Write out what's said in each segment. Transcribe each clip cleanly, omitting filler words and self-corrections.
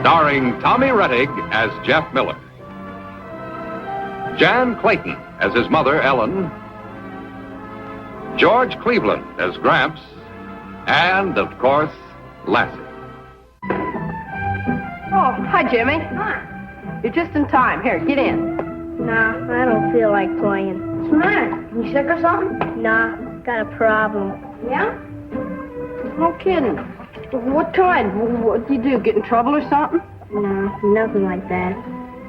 Starring Tommy Rettig as Jeff Miller, Jan Clayton as his mother, Ellen, George Cleveland as Gramps, and, of course, Lassie. Oh, hi, Jimmy. Hi. You're just in time. Here, get in. Nah, I don't feel like playing. What's the matter? You sick or something? Nah, got a problem. Yeah? No kidding. What kind? What do you do? Get in trouble or something? Nah, nothing like that.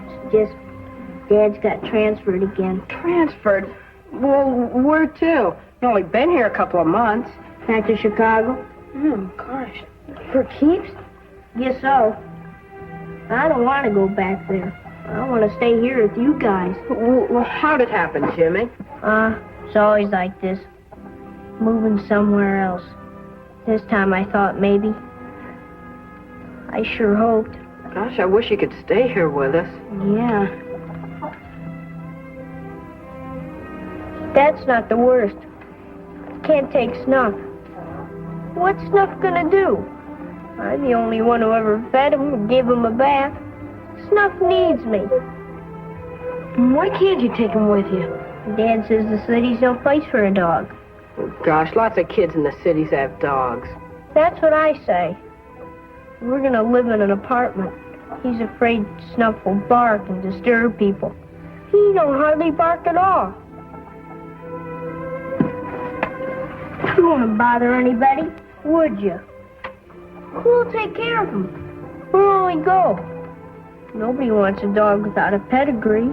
It's just Dad's got transferred again. Transferred? Well, where to? You only been here a couple of months. Back to Chicago? Oh, gosh. For keeps? Guess so. I don't want to go back there. I want to stay here with you guys. Well, how'd it happen, Jimmy? It's always like this. Moving somewhere else. This time I thought maybe. I sure hoped. Gosh, I wish you could stay here with us. Yeah. That's not the worst. Can't take Snuff. What's Snuff gonna do? I'm the only one who ever fed him and gave him a bath. Snuff needs me. Why can't you take him with you? Dad says the city's no place for a dog. Oh, gosh, lots of kids in the cities have dogs. That's what I say. We're gonna live in an apartment. He's afraid Snuff will bark and disturb people. He don't hardly bark at all. You wouldn't bother anybody, would you? Who'll take care of him? Where'll he go? Nobody wants a dog without a pedigree.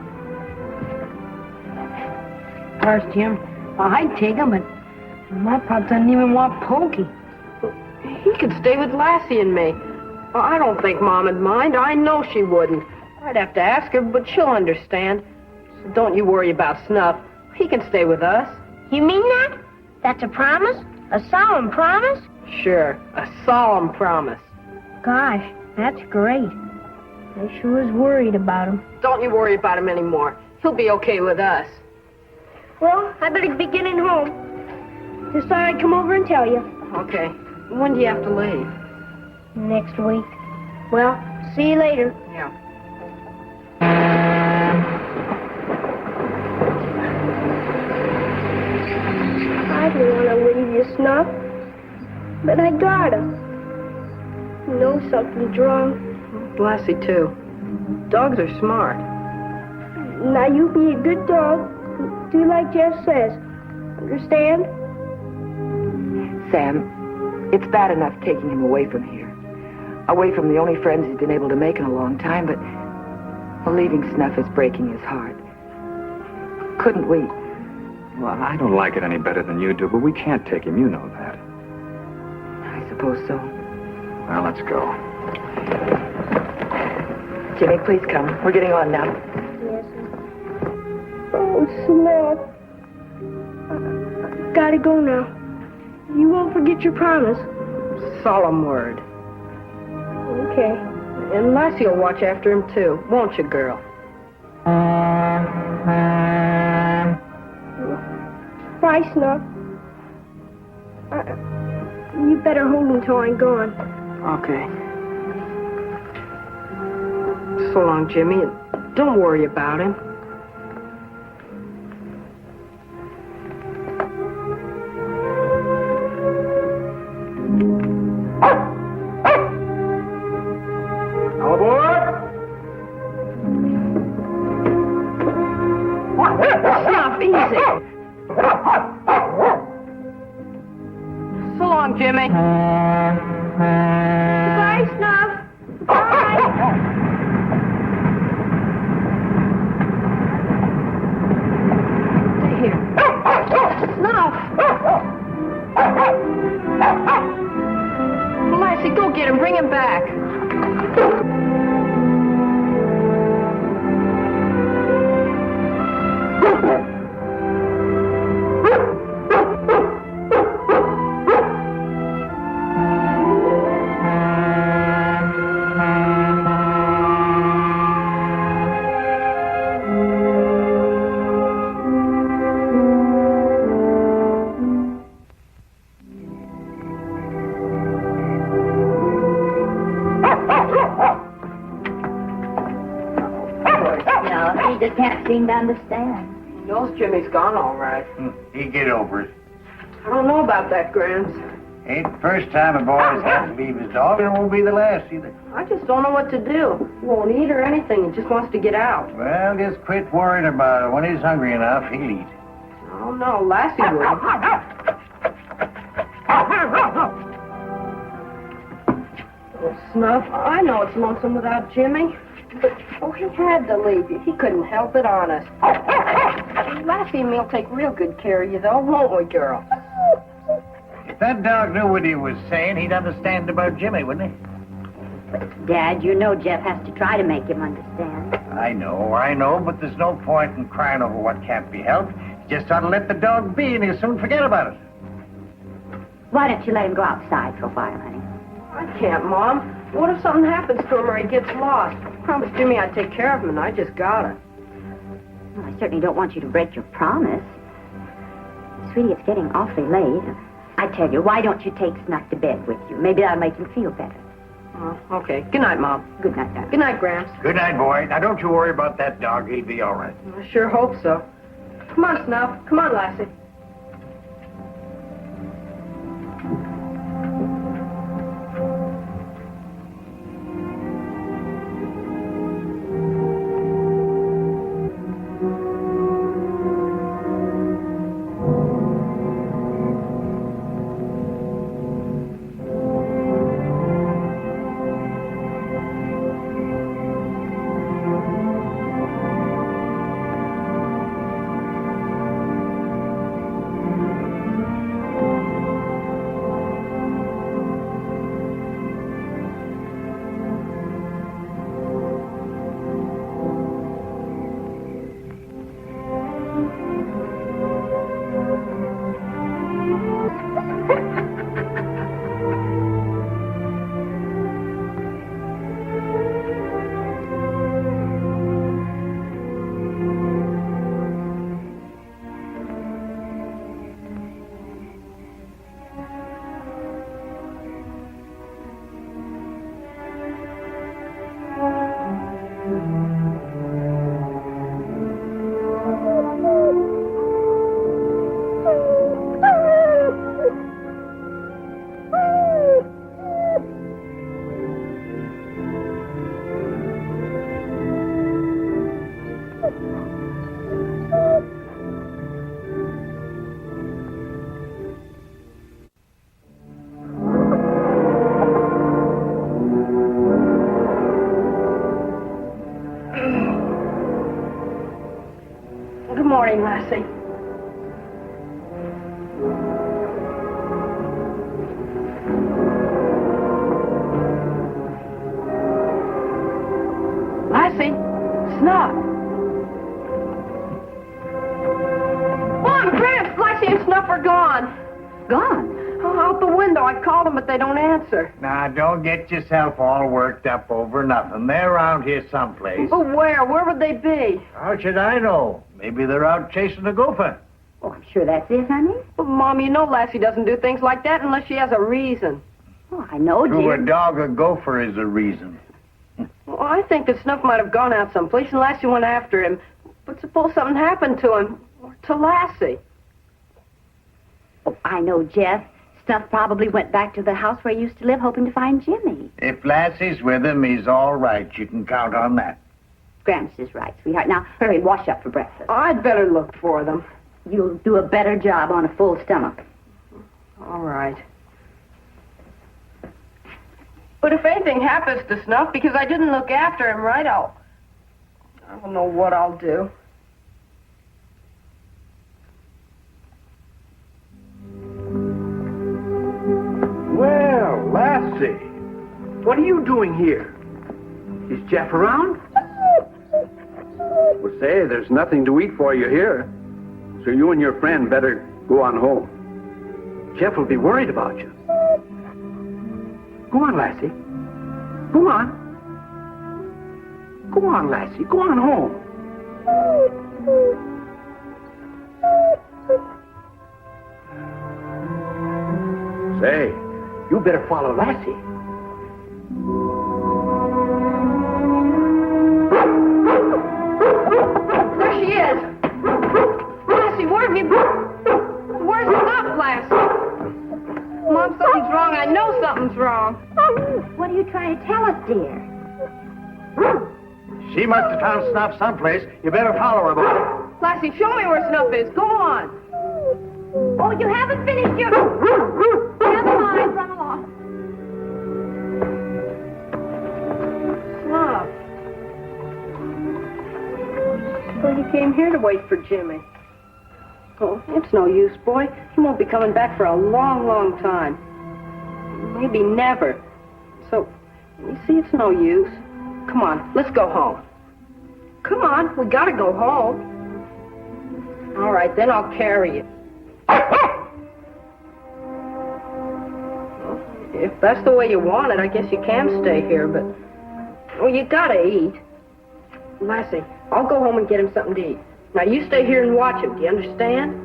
Gosh, Jim, I'd take him, but my pop doesn't even want Pokey. He could stay with Lassie and me. Well, I don't think Mom would mind. I know she wouldn't. I'd have to ask her, but she'll understand. So don't you worry about Snuff. He can stay with us. You mean that? That's a promise? A solemn promise? Sure, a solemn promise. Gosh, that's great. I sure was worried about him. Don't you worry about him anymore. He'll be okay with us. Well, I better be getting home. Just thought I'd come over and tell you. Okay. When do you have to leave? Next week. Well, see you later. Yeah. I don't want to leave you, Snuff. But I gotta. You know something's wrong. Lassie, too. Dogs are smart. Now you be a good dog. Do like Jeff says. Understand? Sam, it's bad enough taking him away from here. Away from the only friends he's been able to make in a long time, but leaving Snuff is breaking his heart. Couldn't we? Well, I don't like it any better than you do, but we can't take him. You know that. I suppose so. Well, let's go. Jimmy, please come. We're getting on now. Yes. Oh, Snuff. I gotta go now. You won't forget your promise. Solemn word. Okay. And Lassie will watch after him, too. Won't you, girl? Bye, Snuff. You better hold him till I'm gone. Okay. So long, Jimmy, and don't worry about him. All aboard! Snuff, easy. So long, Jimmy. Goodbye, Snuff. Bye. Here. Snuff. Lassie, go get him. Bring him back. just can't seem to understand. He knows Jimmy's gone all right. He get over it. I don't know about that, Gramps. Ain't the first time a boy's had to leave his dog, and it won't be the last either. I just don't know what to do. He won't eat or anything. He just wants to get out. Well, just quit worrying about it. When he's hungry enough, he'll eat. Oh, no, Lassie wouldn't. Oh, Snuff, I know it's lonesome without Jimmy. But, he had to leave you. He couldn't help it, honest. Lassie and me'll take real good care of you, though, won't we, girl? If that dog knew what he was saying, he'd understand about Jimmy, wouldn't he? Dad, you know Jeff has to try to make him understand. I know, but there's no point in crying over what can't be helped. You just ought to let the dog be, and he'll soon forget about it. Why don't you let him go outside for a while, honey? I can't, Mom. What if something happens to him or he gets lost? I promised Jimmy I'd take care of him, and I just gotta. Well, I certainly don't want you to break your promise. Sweetie, it's getting awfully late. I tell you, why don't you take Snuff to bed with you? Maybe that'll make him feel better. Oh, okay. Good night, Mom. Good night, Dad. Good night, Gramps. Good night, boy. Now, don't you worry about that dog. He'll be all right. I sure hope so. Come on, Snuff. Come on, Lassie. Good morning, Lassie. Lassie, Snuff. Mom, Gramps, Lassie and Snuff are gone. Gone? Oh, out the window. I called them, but they don't answer. Now, don't get yourself all worked up over nothing. They're around here someplace. But where? Where would they be? How should I know? Maybe they're out chasing a gopher. Oh, I'm sure that's it, honey. Well, Mom, you know Lassie doesn't do things like that unless she has a reason. Oh, I know, To a Jim. dog, a gopher is a reason. Well, I think that Snuff might have gone out someplace and Lassie went after him. But suppose something happened to him, or to Lassie. Oh, I know, Jeff. Snuff probably went back to the house where he used to live, hoping to find Jimmy. If Lassie's with him, he's all right. You can count on that. Gramps is right, sweetheart. Now, hurry and wash up for breakfast. I'd better look for them. You'll do a better job on a full stomach. All right. But if anything happens to Snuff, because I didn't look after him right, I don't know what I'll do. Well, Lassie, what are you doing here? Is Jeff around? Well, say, there's nothing to eat for you here, so you and your friend better go on home. Jeff will be worried about you. Go on, Lassie. Go on. Go on, Lassie. Go on home. Say, you better follow Lassie. Something's wrong. What are you trying to tell us, dear? She must have found Snuff someplace. You better follow her, boy. Lassie, show me where Snuff is. Go on. Oh, you haven't finished your... Never mind, run along. Snuff. Well, you came here to wait for Jimmy. Oh, it's no use, boy. He won't be coming back for a long, long time. Maybe never. So, you see, it's no use. Come on, let's go home. Come on, we gotta go home. All right, then I'll carry you. Well, if that's the way you want it, I guess you can stay here, but... Well, you gotta eat. Lassie, I'll go home and get him something to eat. Now, you stay here and watch him. Do you understand?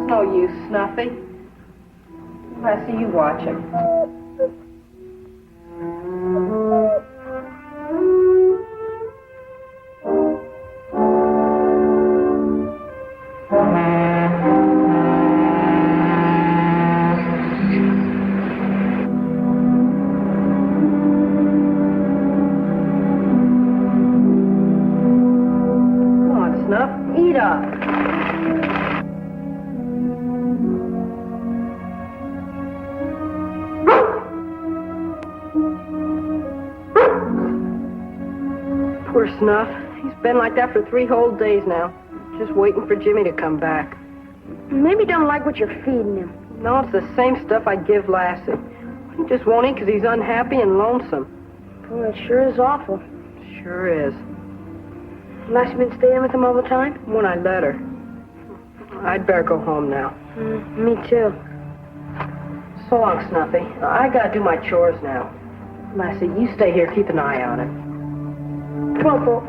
No use, Snuffy. Lassie, you watch him. Come on, Snuff, eat up. Poor Snuff. He's been like that for 3 whole days now. Just waiting for Jimmy to come back. Maybe he don't like what you're feeding him. No, it's the same stuff I give Lassie. He just won't eat because he's unhappy and lonesome. Oh, it sure is awful. Sure is. Lassie been staying with him all the time? When I let her. I'd better go home now. Me too. So long, Snuffy. I gotta do my chores now. Lassie, you stay here. Keep an eye on it. Come on, Paul.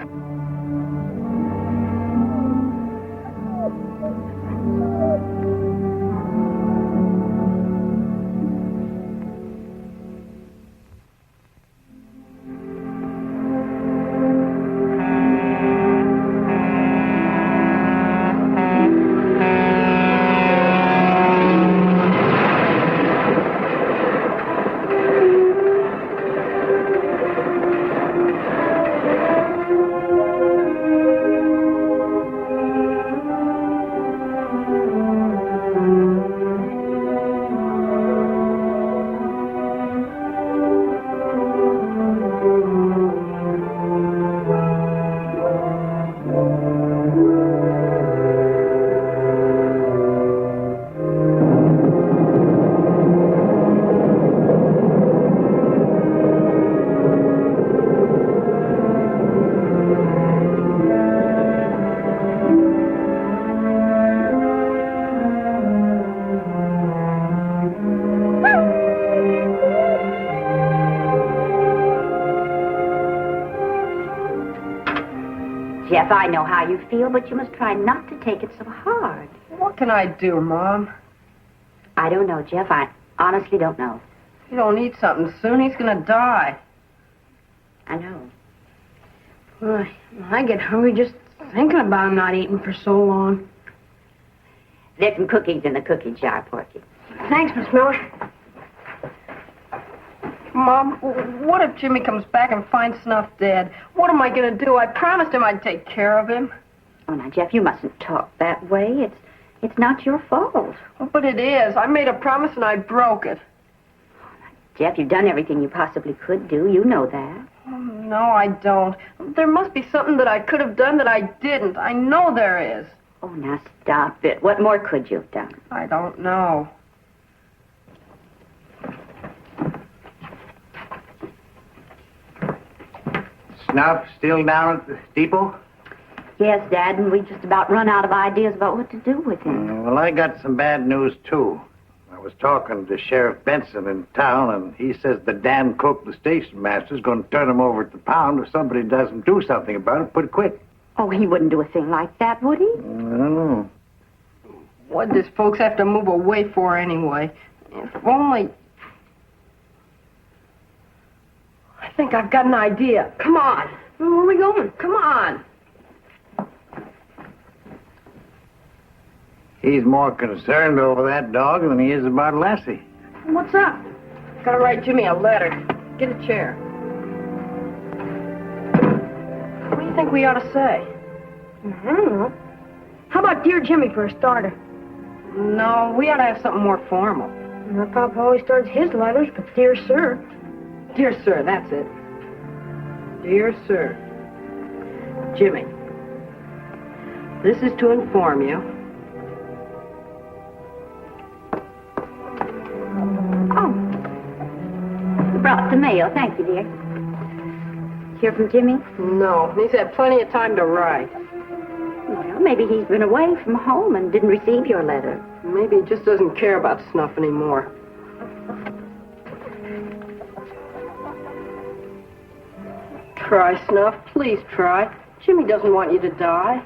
Jeff, I know how you feel, but you must try not to take it so hard. What can I do, Mom? I don't know, Jeff. I honestly don't know. If you don't eat something soon, he's gonna die. I know. Boy, I get hungry just thinking about him not eating for so long. There's some cookies in the cookie jar, Porky. Thanks, Miss Miller. Mom, what if Jimmy comes back and finds Snuff dead? What am I going to do? I promised him I'd take care of him. Oh, now, Jeff, you mustn't talk that way. It's not your fault. Oh, but it is. I made a promise and I broke it. Jeff, you've done everything you possibly could do. You know that. Oh, no, I don't. There must be something that I could have done that I didn't. I know there is. Oh, now stop it. What more could you have done? I don't know. Snuff still down at the depot? Yes, Dad, and we just about run out of ideas about what to do with him. Well, I got some bad news, too. I was talking to Sheriff Benson in town, and he says the damn cook, the station master's going to turn him over at the pound if somebody doesn't do something about it pretty quick. Oh, he wouldn't do a thing like that, would he? I don't know. What does folks have to move away for anyway? If only... I think I've got an idea. Come on. Where are we going? Come on. He's more concerned over that dog than he is about Lassie. What's up? Gotta write Jimmy a letter. Get a chair. What do you think we ought to say? I don't know. How about Dear Jimmy for a starter? No, we ought to have something more formal. My papa always starts his letters with Dear Sir. Dear Sir, that's it. Dear Sir. Jimmy, this is to inform you. Oh. You brought the mail. Thank you, dear. Hear from Jimmy? No, he's had plenty of time to write. Well, maybe he's been away from home and didn't receive your letter. Maybe he just doesn't care about Snuff anymore. Try, Snuff. Please try. Jimmy doesn't want you to die.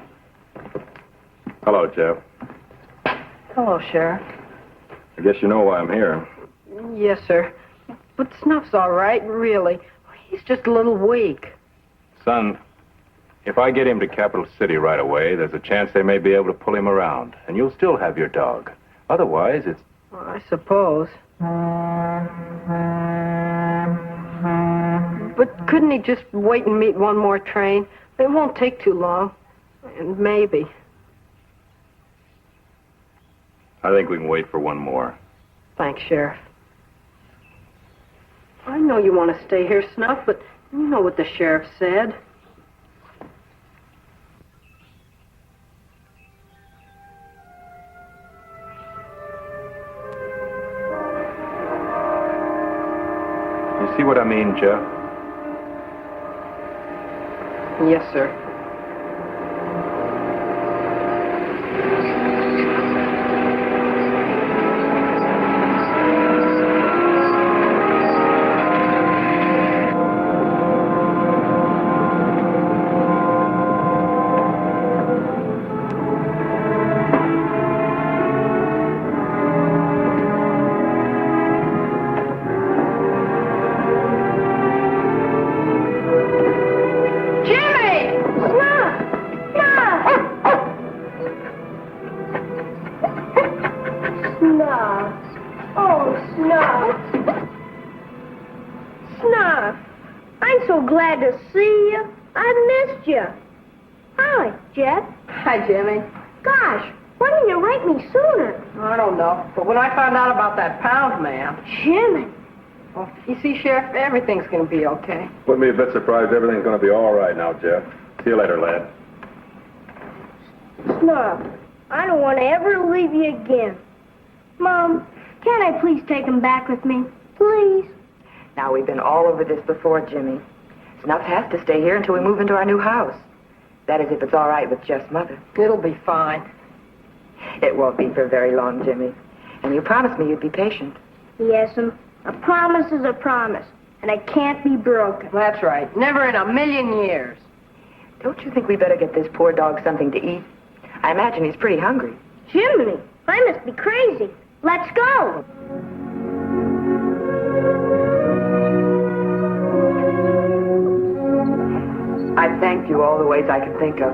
Hello, Jeff. Hello, Sheriff. I guess you know why I'm here. Yes, sir. But Snuff's all right, really. He's just a little weak. Son, if I get him to Capital City right away, there's a chance they may be able to pull him around, and you'll still have your dog. Otherwise, it's... Well, I suppose. But couldn't he just wait and meet one more train? It won't take too long. And maybe. I think we can wait for one more. Thanks, Sheriff. I know you want to stay here, Snuff, but you know what the sheriff said. You see what I mean, Jeff? Yes, sir. Glad to see you. I missed you. Hi, Jeff. Hi, Jimmy. Gosh, why didn't you write me sooner? I don't know, but when I found out about that pound man... Jimmy. Well, you see, Sheriff, everything's going to be okay. Put me a bit surprised everything's going to be all right now, Jeff. See you later, lad. Snuff, I don't want to ever leave you again. Mom, can't I please take him back with me? Please? Now, we've been all over this before, Jimmy. Snuff has to stay here until we move into our new house. That is, if it's all right with Jeff's mother. It'll be fine. It won't be for very long, Jimmy. And you promised me you'd be patient. Yes'm. A promise is a promise, and it can't be broken. That's right. Never in a million years. Don't you think we better get this poor dog something to eat? I imagine he's pretty hungry. Jiminy, I must be crazy. Let's go. I've thanked you all the ways I can think of.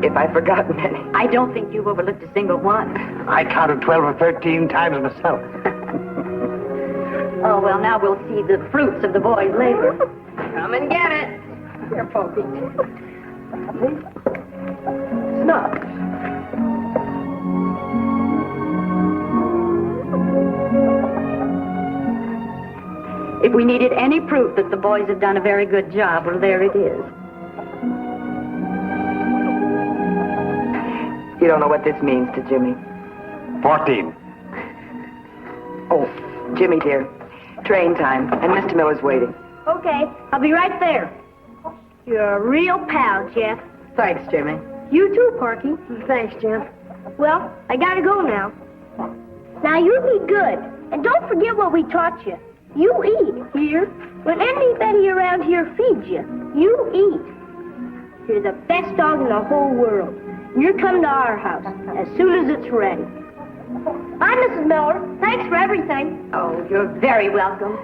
If I've forgotten any. I don't think you've overlooked a single one. I counted 12 or 13 times myself. Oh, well, now we'll see the fruits of the boy's labor. Come and get it. Here, Pokey. Snuff. If we needed any proof that the boys have done a very good job, well, there it is. You don't know what this means to Jimmy. 14. Oh, Jimmy, dear. Train time, and Mr. Miller's waiting. Okay, I'll be right there. You're a real pal, Jeff. Thanks, Jimmy. You too, Porky. Thanks, Jeff. Well, I gotta go now. Now, you be good. And don't forget what we taught you. You eat here. When anybody around here feeds you, you eat. You're the best dog in the whole world. And you're coming to our house as soon as it's ready. Bye, Mrs. Miller. Thanks for everything. Oh, you're very welcome.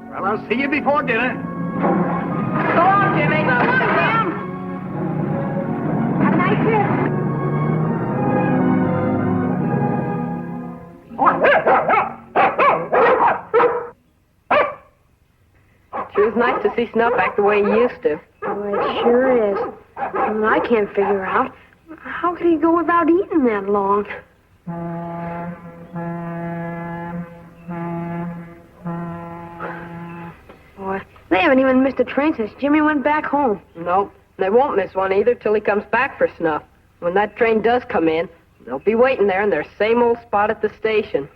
Well, I'll see you before dinner. Go on, Jimmy. Go on, Jim. Have a nice trip. Sure is nice to see Snuff act the way he used to. Oh, it sure is. And I can't figure out, how could he go without eating that long? Boy, they haven't even missed a train since Jimmy went back home. Nope. They won't miss one either till he comes back for Snuff. When that train does come in, they'll be waiting there in their same old spot at the station.